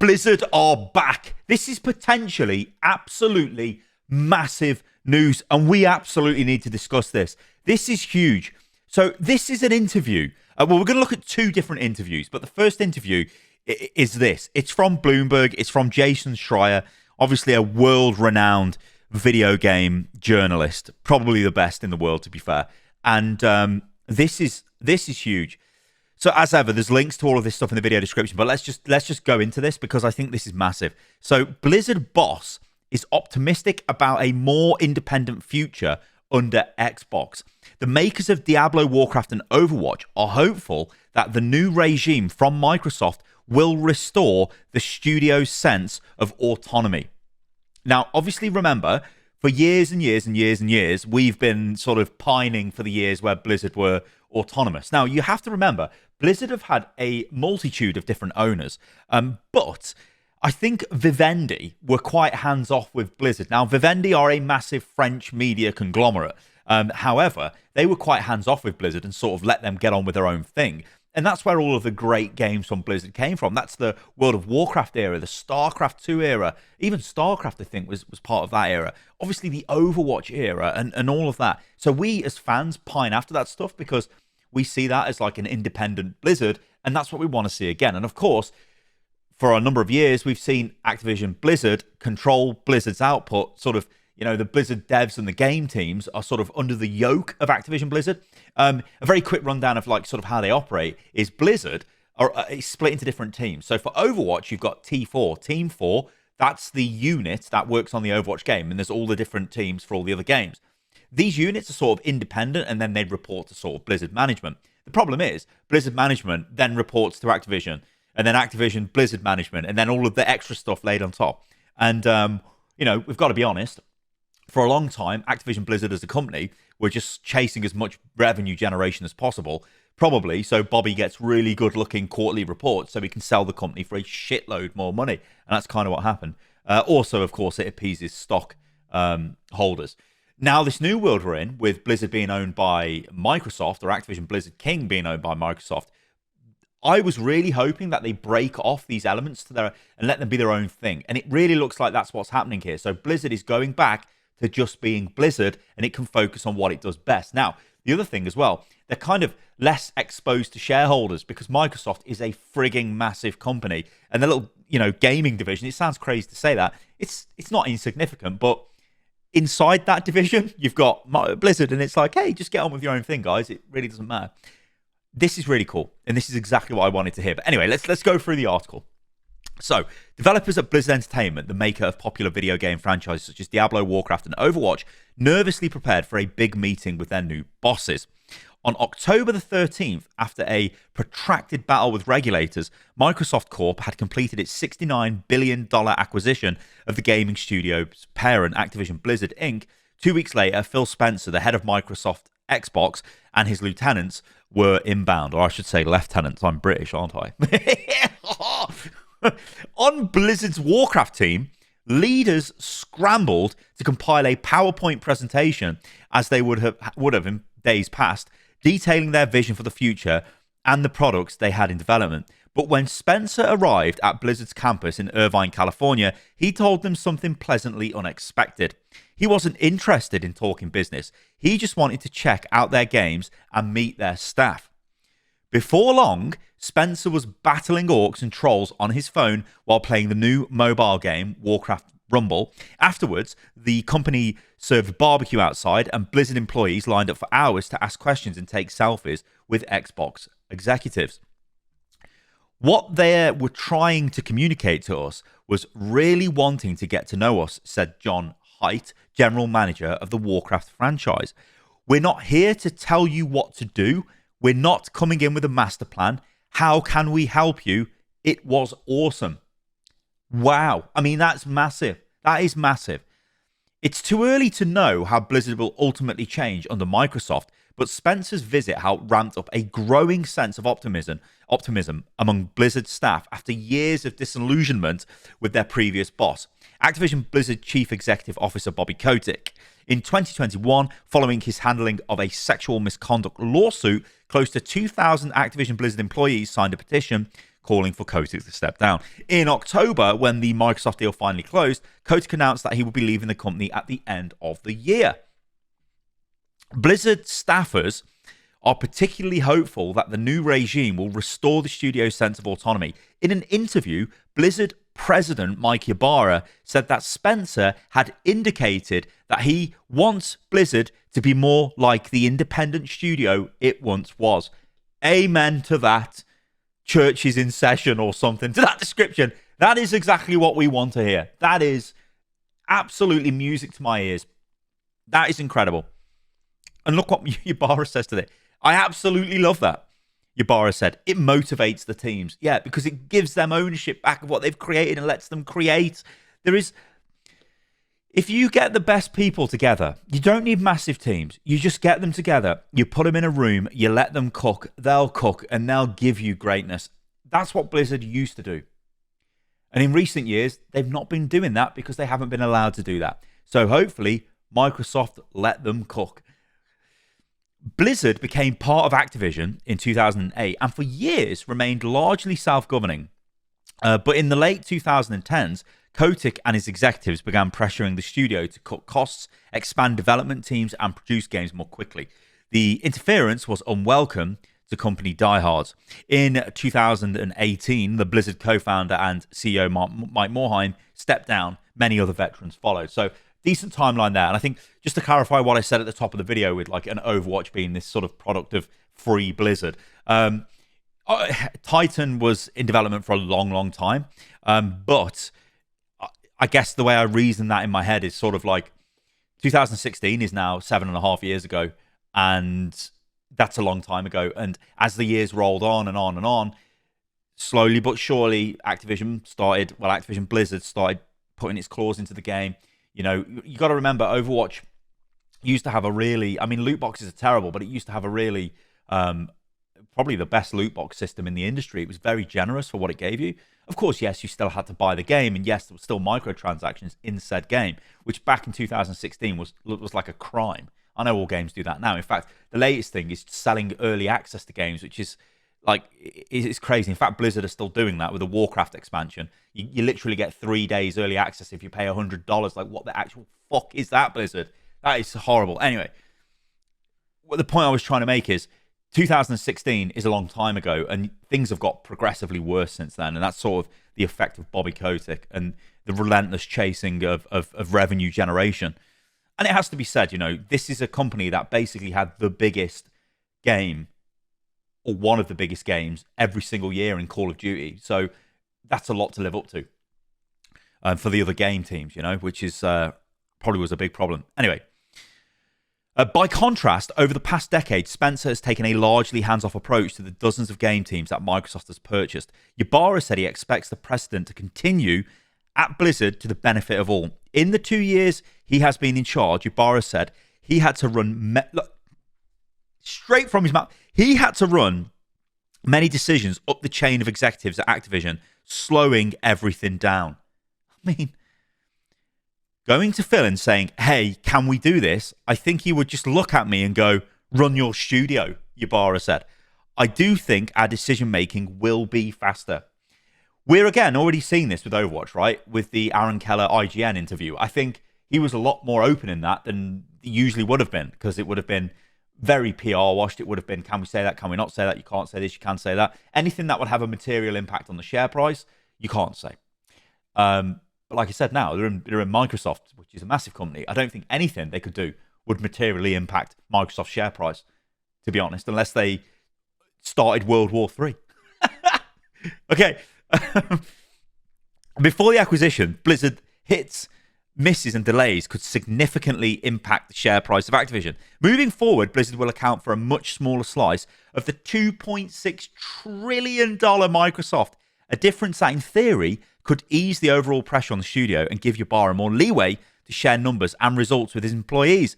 Blizzard are back. This is potentially absolutely massive news, and we absolutely need to discuss this. This is huge. So this is an interview. Well, we're going to look at two different interviews, but the first interview is this. It's from Bloomberg. It's from Jason Schreier, obviously a world-renowned video game journalist, probably the best in the world, to be fair. And this is huge. So as ever, there's links to all of this stuff in the video description, but let's just go into this because I think this is massive. So Blizzard boss is optimistic about a more independent future under Xbox. The makers of Diablo, Warcraft, and Overwatch are hopeful that the new regime from Microsoft will restore the studio's sense of autonomy. Now, obviously, remember, for years and years and years and years, we've been sort of pining for the years where Blizzard were autonomous. Now, you have to remember, Blizzard have had a multitude of different owners, but I think Vivendi were quite hands-off with Blizzard. Now, Vivendi are a massive French media conglomerate. However, they were quite hands-off with Blizzard and sort of let them get on with their own thing. And that's where all of the great games from Blizzard came from. That's the World of Warcraft era, the Starcraft 2 era. Even Starcraft, I think, was part of that era. Obviously, the Overwatch era and all of that. So we, as fans, pine after that stuff because we see that as like an independent Blizzard, and that's what we want to see again. And of course, for a number of years, we've seen Activision Blizzard control Blizzard's output. Sort of, you know, the Blizzard devs and the game teams are sort of under the yoke of Activision Blizzard. A very quick rundown of like sort of how they operate is Blizzard are split into different teams. So for Overwatch, you've got T4. Team 4, that's the unit that works on the Overwatch game, and there's all the different teams for all the other games. These units are sort of independent, and then they report to sort of Blizzard management. The problem is Blizzard management then reports to Activision, and then Activision Blizzard management, and then all of the extra stuff laid on top. And, you know, we've got to be honest, for a long time, Activision Blizzard as a company were just chasing as much revenue generation as possible, probably so Bobby gets really good-looking quarterly reports so he can sell the company for a shitload more money. And that's kind of what happened. Also, of course, it appeases stock holders. Now, this new world we're in, with Blizzard being owned by Microsoft, or Activision Blizzard King being owned by Microsoft, I was really hoping that they break off these elements to and let them be their own thing. And it really looks like that's what's happening here. So Blizzard is going back to just being Blizzard, and it can focus on what it does best. Now, the other thing as well, they're kind of less exposed to shareholders because Microsoft is a frigging massive company. And the little, you know, gaming division, it sounds crazy to say that. It's not insignificant, but inside that division, you've got Blizzard, and it's like, hey, just get on with your own thing, guys. It really doesn't matter. This is really cool, and this is exactly what I wanted to hear. But anyway, let's go through the article. So, developers at Blizzard Entertainment, the maker of popular video game franchises such as Diablo, Warcraft, and Overwatch, nervously prepared for a big meeting with their new bosses. On October the 13th, after a protracted battle with regulators, Microsoft Corp had completed its $69 billion acquisition of the gaming studio's parent, Activision Blizzard Inc. 2 weeks later, Phil Spencer, the head of Microsoft Xbox, and his lieutenants were inbound, or I should say lieutenants. I'm British, aren't I? On Blizzard's Warcraft team, leaders scrambled to compile a PowerPoint presentation, as they would have in days past, detailing their vision for the future and the products they had in development. But when Spencer arrived at Blizzard's campus in Irvine, California, he told them something pleasantly unexpected. He wasn't interested in talking business. He just wanted to check out their games and meet their staff. Before long, Spencer was battling orcs and trolls on his phone while playing the new mobile game, Warcraft Rumble. Afterwards, the company served barbecue outside, and Blizzard employees lined up for hours to ask questions and take selfies with Xbox executives. What they were trying to communicate to us was really wanting to get to know us, said John Haidt, general manager of the Warcraft franchise. We're not here to tell you what to do. We're not coming in with a master plan. How can we help you? It was awesome. Wow. I mean, that's massive. That is massive. It's too early to know how Blizzard will ultimately change under Microsoft, but Spencer's visit helped ramp up a growing sense of optimism among Blizzard staff after years of disillusionment with their previous boss, Activision Blizzard Chief Executive Officer Bobby Kotick. In 2021, following his handling of a sexual misconduct lawsuit, close to 2,000 Activision Blizzard employees signed a petition calling for Kotick to step down. In October, when the Microsoft deal finally closed, Kotick announced that he would be leaving the company at the end of the year. Blizzard staffers are particularly hopeful that the new regime will restore the studio's sense of autonomy. In an interview, Blizzard president Mike Ybarra said that Spencer had indicated that he wants Blizzard to be more like the independent studio it once was. Amen to that. Church is in session or something. To that description, that is exactly what we want to hear. That is absolutely music to my ears. That is incredible. And look what Ybarra says to it. I absolutely love that. Ybarra said, it motivates the teams. Yeah, because it gives them ownership back of what they've created and lets them create. If you get the best people together, you don't need massive teams. You just get them together. You put them in a room. You let them cook. They'll cook and they'll give you greatness. That's what Blizzard used to do. And in recent years, they've not been doing that because they haven't been allowed to do that. So hopefully, Microsoft let them cook. Blizzard became part of Activision in 2008 and for years remained largely self-governing. But in the late 2010s, Kotick and his executives began pressuring the studio to cut costs, expand development teams, and produce games more quickly. The interference was unwelcome to company diehards. In 2018, the Blizzard co-founder and CEO Mike Morhaime stepped down. Many other veterans followed. So decent timeline there. And I think just to clarify what I said at the top of the video with like an Overwatch being this sort of product of free Blizzard. Titan was in development for a long, long time. But I guess the way I reason that in my head is sort of like 2016 is now 7.5 years ago. And that's a long time ago. And as the years rolled on and on and on, slowly but surely Activision Blizzard started putting its claws into the game. You know, you got to remember, Overwatch used to have loot boxes are terrible, but it used to have a really, probably the best loot box system in the industry. It was very generous for what it gave you. Of course, yes, you still had to buy the game, and yes, there were still microtransactions in said game, which back in 2016 was like a crime. I know all games do that now. In fact, the latest thing is selling early access to games, which is like, it's crazy. In fact, Blizzard are still doing that with the Warcraft expansion. You literally get 3 days early access if you pay $100. Like, what the actual fuck is that, Blizzard? That is horrible. Anyway, the point I was trying to make is 2016 is a long time ago, and things have got progressively worse since then. And that's sort of the effect of Bobby Kotick and the relentless chasing of revenue generation. And it has to be said, you know, this is a company that basically had the biggest game, or one of the biggest games, every single year in Call of Duty. So that's a lot to live up to for the other game teams, you know, which is probably was a big problem. Anyway, by contrast, over the past decade, Spencer has taken a largely hands-off approach to the dozens of game teams that Microsoft has purchased. Ybarra said he expects the precedent to continue at Blizzard to the benefit of all. In the 2 years he has been in charge, Ybarra said he had to run... straight from his mouth. He had to run many decisions up the chain of executives at Activision, slowing everything down. I mean, going to Phil and saying, hey, can we do this? I think he would just look at me and go, run your studio, Ybarra said. I do think our decision-making will be faster. We're, again, already seeing this with Overwatch, right? With the Aaron Keller IGN interview. I think he was a lot more open in that than he usually would have been, because it would have been very PR washed. It would have been, can we say that? Can we not say that? You can't say this. You can say that. Anything that would have a material impact on the share price, you can't say. But like I said, now they're in Microsoft, which is a massive company. I don't think anything they could do would materially impact Microsoft's share price, to be honest, unless they started World War III. Okay. Before the acquisition, Blizzard hits, misses and delays could significantly impact the share price of Activision. Moving forward, Blizzard will account for a much smaller slice of the $2.6 trillion Microsoft, a difference that in theory could ease the overall pressure on the studio and give Ybarra more leeway to share numbers and results with his employees.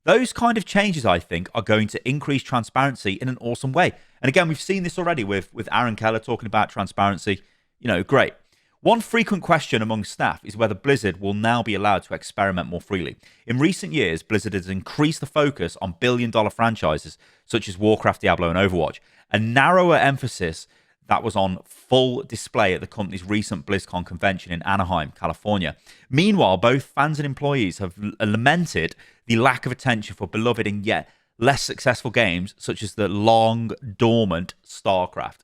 Those kind of changes, I think, are going to increase transparency in an awesome way. And again, we've seen this already with Aaron Keller talking about transparency. You know, great. One frequent question among staff is whether Blizzard will now be allowed to experiment more freely. In recent years, Blizzard has increased the focus on billion-dollar franchises such as Warcraft, Diablo, and Overwatch. A narrower emphasis that was on full display at the company's recent BlizzCon convention in Anaheim, California. Meanwhile, both fans and employees have lamented the lack of attention for beloved and yet less successful games such as the long dormant Starcraft.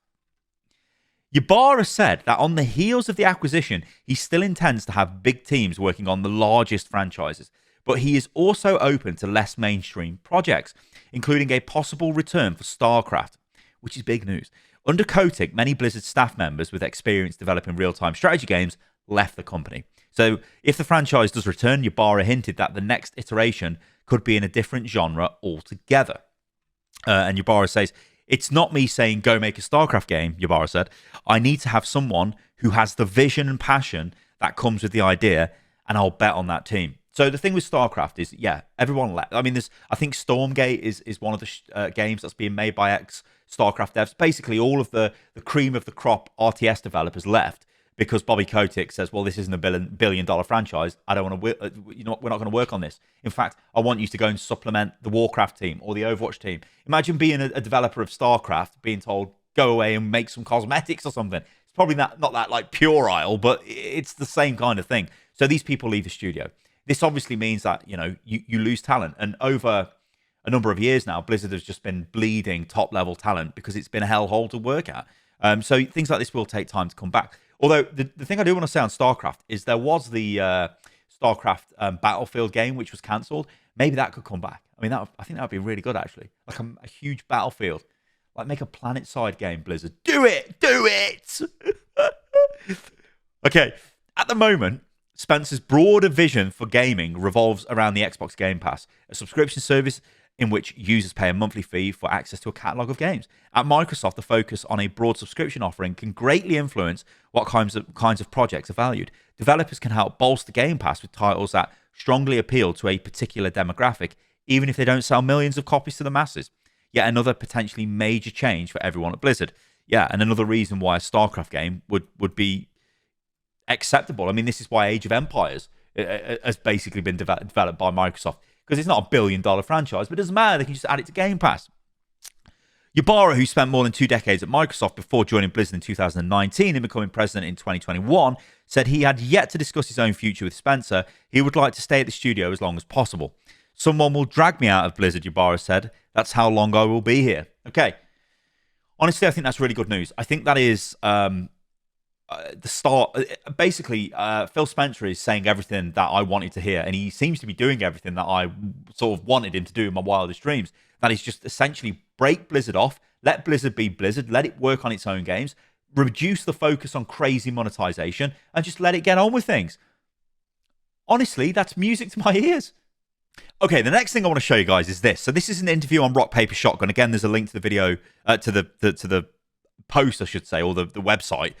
Ybarra said that on the heels of the acquisition, he still intends to have big teams working on the largest franchises, but he is also open to less mainstream projects, including a possible return for Starcraft, which is big news. Under Kotick, many Blizzard staff members with experience developing real-time strategy games left the company. So if the franchise does return, Ybarra hinted that the next iteration could be in a different genre altogether. And Ybarra says, "It's not me saying go make a StarCraft game," Ybarra said. "I need to have someone who has the vision and passion that comes with the idea, and I'll bet on that team." So the thing with StarCraft is, yeah, everyone left. I mean, I think Stormgate is one of the games that's being made by ex-StarCraft devs. Basically, all of the cream of the crop RTS developers left because Bobby Kotick says, well, this isn't a billion-dollar franchise. I don't want to, we're not going to work on this. In fact, I want you to go and supplement the Warcraft team or the Overwatch team. Imagine being a developer of StarCraft, being told, go away and make some cosmetics or something. It's probably not that like puerile, but it's the same kind of thing. So these people leave the studio. This obviously means that, you lose talent. And over a number of years now, Blizzard has just been bleeding top-level talent because it's been a hellhole to work at. So things like this will take time to come back. Although the thing I do want to say on StarCraft is there was the StarCraft Battlefield game, which was cancelled. Maybe that could come back. I mean, I think that would be really good, actually. Like a huge Battlefield. Like make a planet-side game, Blizzard. Do it! Do it! Okay, at the moment, Spencer's broader vision for gaming revolves around the Xbox Game Pass, a subscription service in which users pay a monthly fee for access to a catalog of games. At Microsoft, the focus on a broad subscription offering can greatly influence what kinds of projects are valued. Developers can help bolster Game Pass with titles that strongly appeal to a particular demographic, even if they don't sell millions of copies to the masses. Yet another potentially major change for everyone at Blizzard. Yeah, and another reason why a StarCraft game would be acceptable. I mean, this is why Age of Empires has basically been developed by Microsoft, because it's not a billion-dollar franchise, but it doesn't matter. They can just add it to Game Pass. Ybarra, who spent more than 2 decades at Microsoft before joining Blizzard in 2019 and becoming president in 2021, said he had yet to discuss his own future with Spencer. He would like to stay at the studio as long as possible. "Someone will drag me out of Blizzard," Ybarra said. "That's how long I will be here." Okay. Honestly, I think that's really good news. I think that is the start. Basically, Phil Spencer is saying everything that I wanted to hear, and he seems to be doing everything that I sort of wanted him to do in my wildest dreams. That is just essentially break Blizzard off, let Blizzard be Blizzard, let it work on its own games, reduce the focus on crazy monetization, and just let it get on with things. Honestly, that's music to my ears. Okay, the next thing I want to show you guys is this. So this is an interview on Rock Paper Shotgun. Again, there's a link to the video, to the post, I should say, or the website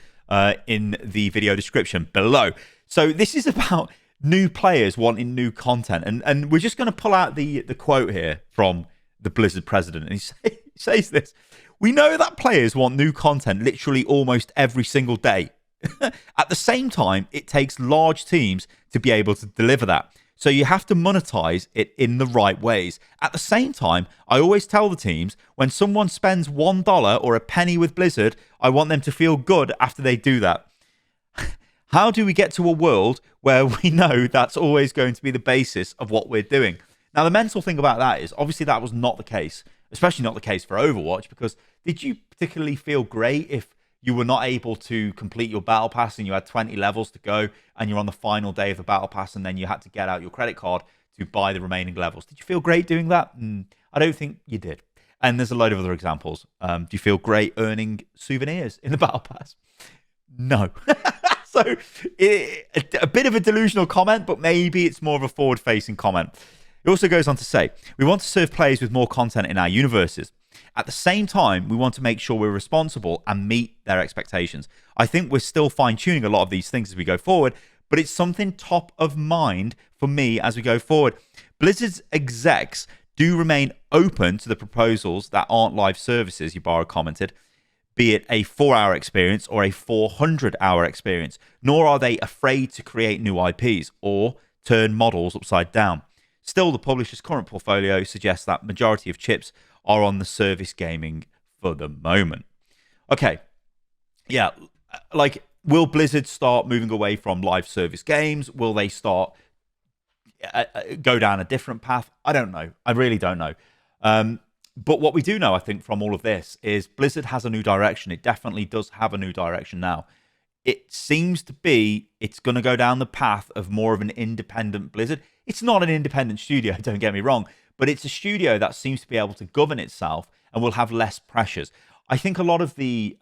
in the video description below. So this is about new players wanting new content, and we're just going to pull out the quote here from the Blizzard president, and he says this: "We know that players want new content literally almost every single day. At the same time, it takes large teams to be able to deliver that. So you have to monetize it in the right ways. At the same time, I always tell the teams, when someone spends $1 or a penny with Blizzard, I want them to feel good after they do that. How do we get to a world where we know that's always going to be the basis of what we're doing?" Now, the mental thing about that is, obviously that was not the case, especially not the case for Overwatch, because did you particularly feel great if you were not able to complete your battle pass and you had 20 levels to go and you're on the final day of the battle pass and then you had to get out your credit card to buy the remaining levels? Did you feel great doing that? I don't think you did. And there's a load of other examples. Do you feel great earning souvenirs in the battle pass? No. So a bit of a delusional comment, but maybe it's more of a forward-facing comment. It also goes on to say, "We want to serve players with more content in our universes. At the same time, we want to make sure we're responsible and meet their expectations. I think we're still fine-tuning a lot of these things as we go forward, but it's something top of mind for me as we go forward. Blizzard's execs do remain open to the proposals that aren't live services," Ybarra commented, "be it a 4-hour experience or a 400-hour experience, nor are they afraid to create new IPs or turn models upside down. Still, the publisher's current portfolio suggests that majority of chips are on the service gaming for the moment." Okay, Yeah, like, will Blizzard start moving away from live service games? Will they start go down a different path? I don't know. I really don't know. But what we do know, I think, from all of this is Blizzard has a new direction. It definitely does have a new direction now. It seems to be it's going to go down the path of more of an independent Blizzard. It's not an independent studio, don't get me wrong, but it's a studio that seems to be able to govern itself and will have less pressures. I think a lot of the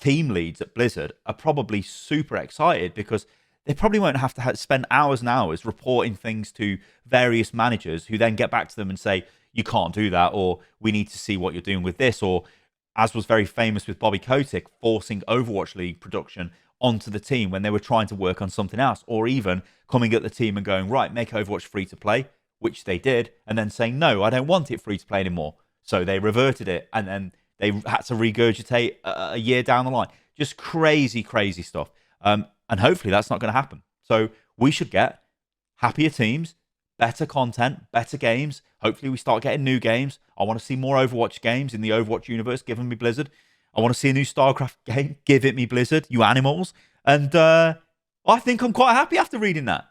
team leads at Blizzard are probably super excited because they probably won't have to spend hours and hours reporting things to various managers who then get back to them and say, you can't do that, or we need to see what you're doing with this, or as was very famous with Bobby Kotick, forcing Overwatch League production onto the team when they were trying to work on something else, or even coming at the team and going, right, make Overwatch free to play, which they did, and then saying, no, I don't want it free to play anymore. So they reverted it, and then they had to regurgitate a year down the line. Just crazy, crazy stuff. And hopefully that's not going to happen. So we should get happier teams, better content, better games. Hopefully we start getting new games. I want to see more Overwatch games in the Overwatch universe. Give me Blizzard. I want to see a new Starcraft game. Give it me Blizzard, you animals. And I think I'm quite happy after reading that.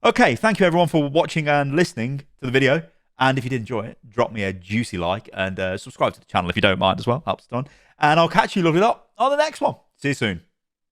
Okay, thank you everyone for watching and listening to the video. And if you did enjoy it, drop me a juicy like and subscribe to the channel if you don't mind as well. Helps a ton. And I'll catch you lovely lot on the next one. See you soon.